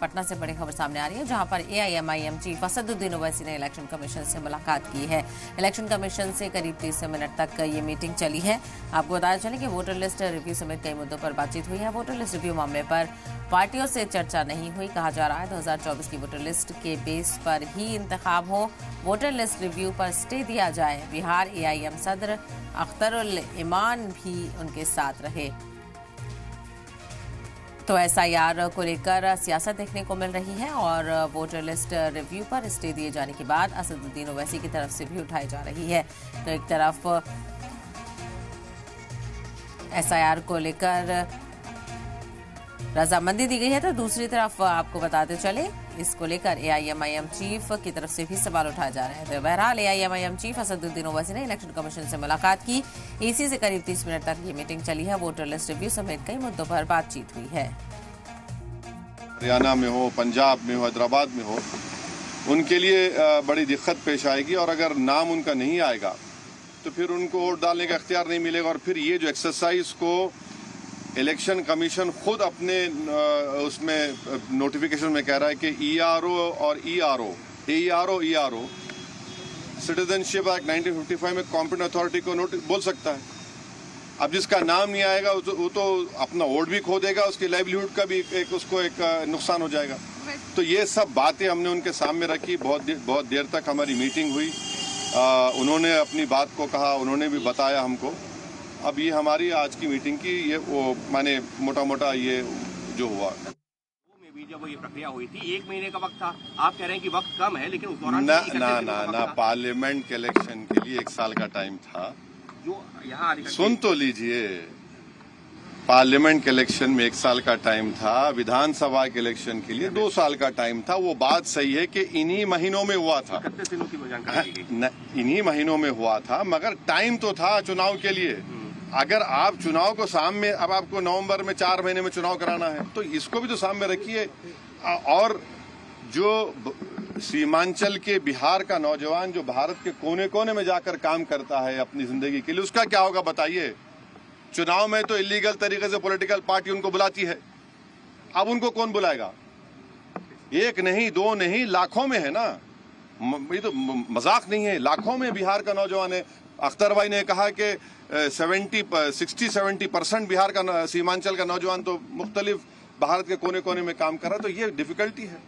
पटना से बड़ी खबर सामने आ रही है, जहां पर एआईएमआईएम चीफ असदुद्दीन ओवैसी ने इलेक्शन कमीशन से मुलाकात की है। इलेक्शन कमीशन से करीब 30 मिनट तक ये मीटिंग चली है। आपको बताया चले कि वोटर लिस्ट रिव्यू समेत कई मुद्दों पर बातचीत हुई है। वोटर लिस्ट रिव्यू मामले पर पार्टियों से चर्चा नहीं हुई। कहा जा रहा है 2024 की वोटर लिस्ट के बेस पर ही इंतखाब हो। वोटर लिस्ट रिव्यू पर स्टे दिया जाए। बिहार एआईएम सदर अख्तरुल इमान भी उनके साथ रहे। तो एसआईआर को लेकर सियासत देखने को मिल रही है और वोटर लिस्ट रिव्यू पर स्टे दिए जाने के बाद असदुद्दीन ओवैसी की तरफ से भी उठाई जा रही है। तो एक तरफ एसआईआर को लेकर रजामंदी दी गई है, तो दूसरी तरफ आपको बताते चले इसको लेकर एआईएमआईएम चीफ की तरफ से भी सवाल उठाए जा रहे हैं। तो बहरहाल एआईएमआईएम चीफ असदुद्दीन ओवैसी ने इलेक्शन कमीशन से मुलाकात की। ईसी से करीब 30 मिनट तक ये मीटिंग चली है। वोटर लिस्ट रिव्यू समेत कई मुद्दों पर बातचीत हुई है। हरियाणा में हो, पंजाब में हो, हैदराबाद में हो, उनके लिए बड़ी दिक्कत पेश आएगी और अगर नाम उनका नहीं आएगा तो फिर उनको वोट डालने का इख्तियार नहीं मिलेगा। और फिर ये जो एक्सरसाइज को इलेक्शन कमीशन खुद अपने उसमें नोटिफिकेशन में कह रहा है कि ईआरओ और ईआरओ सिटीजनशिप एक्ट 1955 में कॉम्पिटेंट अथॉरिटी को बोल सकता है। अब जिसका नाम नहीं आएगा वो तो अपना वोट भी खो देगा, उसकी लाइवलीहुड का भी उसको एक नुकसान हो जाएगा। तो ये सब बातें हमने उनके सामने रखी। बहुत देर तक हमारी मीटिंग हुई। उन्होंने अपनी बात को कहा, उन्होंने भी बताया हमको। अब ये हमारी आज की मीटिंग की ये वो माने मोटा ये जो हुआ में भी जब ये प्रक्रिया हुई थी 1 महीने का वक्त था। आप कह रहे हैं कि वक्त कम है, लेकिन उस दौरान ना पार्लियामेंट के इलेक्शन के लिए 1 साल का टाइम था। जो यहाँ सुन तो लीजिए, पार्लियामेंट के इलेक्शन में 1 साल का टाइम था, विधानसभा के इलेक्शन के लिए 2 साल का टाइम था। वो बात सही है कि इन्हीं महीनों में हुआ था, 31 दिनों की जानकारी दी गई। इन्हीं महीनों में हुआ था, मगर टाइम तो था चुनाव के लिए। अगर आप चुनाव को सामने, अब आपको नवंबर में 4 महीने में चुनाव कराना है तो इसको भी तो सामने रखिए। और जो सीमांचल के बिहार का नौजवान जो भारत के कोने कोने में जाकर काम करता है अपनी जिंदगी के लिए, उसका क्या होगा बताइए। चुनाव में तो इलीगल तरीके से पॉलिटिकल पार्टी उनको बुलाती है, अब उनको कौन बुलाएगा? 1 नहीं 2 नहीं, लाखों में है ना। ये तो मजाक नहीं है, लाखों में बिहार का नौजवान है। अख्तर भाई ने कहा कि 60-70% बिहार का सीमांचल का नौजवान तो मुख्तलिफ भारत के कोने कोने में काम कर रहा है। तो ये डिफिकल्टी है।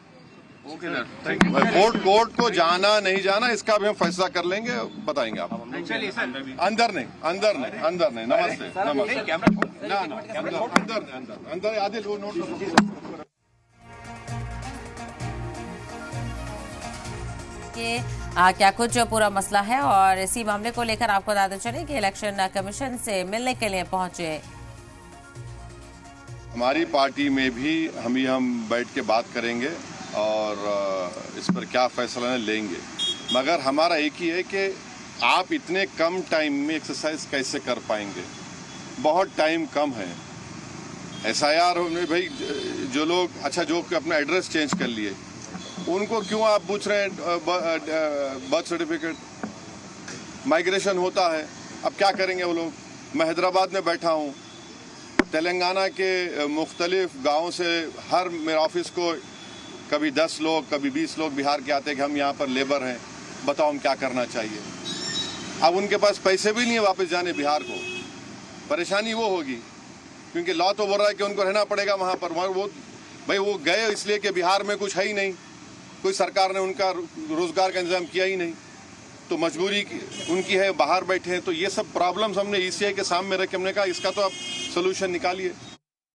कोर्ट को जाना नहीं जाना इसका भी हम फैसला कर लेंगे, बताएंगे आप। अंदर नहीं। नमस्ते अंदर आदिल वो नोट क्या कुछ पूरा मसला है। और इसी मामले को लेकर आपको बताते चले कि इलेक्शन कमीशन से मिलने के लिए पहुंचे हमारी पार्टी में भी हम बैठ के बात करेंगे और इस पर क्या फैसला लेंगे। मगर हमारा एक ही है कि आप इतने कम टाइम में एक्सरसाइज कैसे कर पाएंगे? बहुत टाइम कम है। एसआईआर में भाई जो लोग जो अपना एड्रेस चेंज कर लिए उनको क्यों आप पूछ रहे हैं बर्थ सर्टिफिकेट? माइग्रेशन होता है, अब क्या करेंगे वो लोग? मैं हैदराबाद में बैठा हूँ, तेलंगाना के मुख्तलिफ गाँव से हर मेरे ऑफिस को कभी 10 लोग कभी 20 लोग बिहार के आते हैं कि हम यहाँ पर लेबर हैं, बताओ हम क्या करना चाहिए। अब उनके पास पैसे भी नहीं है वापस जाने बिहार को। परेशानी वो होगी क्योंकि लॉ तो बोल रहा है कि उनको रहना पड़ेगा वहाँ पर। वो गए इसलिए कि बिहार में कुछ है ही नहीं, कोई सरकार ने उनका रोजगार का इंतजाम किया ही नहीं, तो मजबूरी उनकी है, बाहर बैठे हैं। तो ये सब प्रॉब्लम्स हमने ईसीआई के सामने रखे, हमने कहा इसका तो आप सोल्यूशन निकालिए।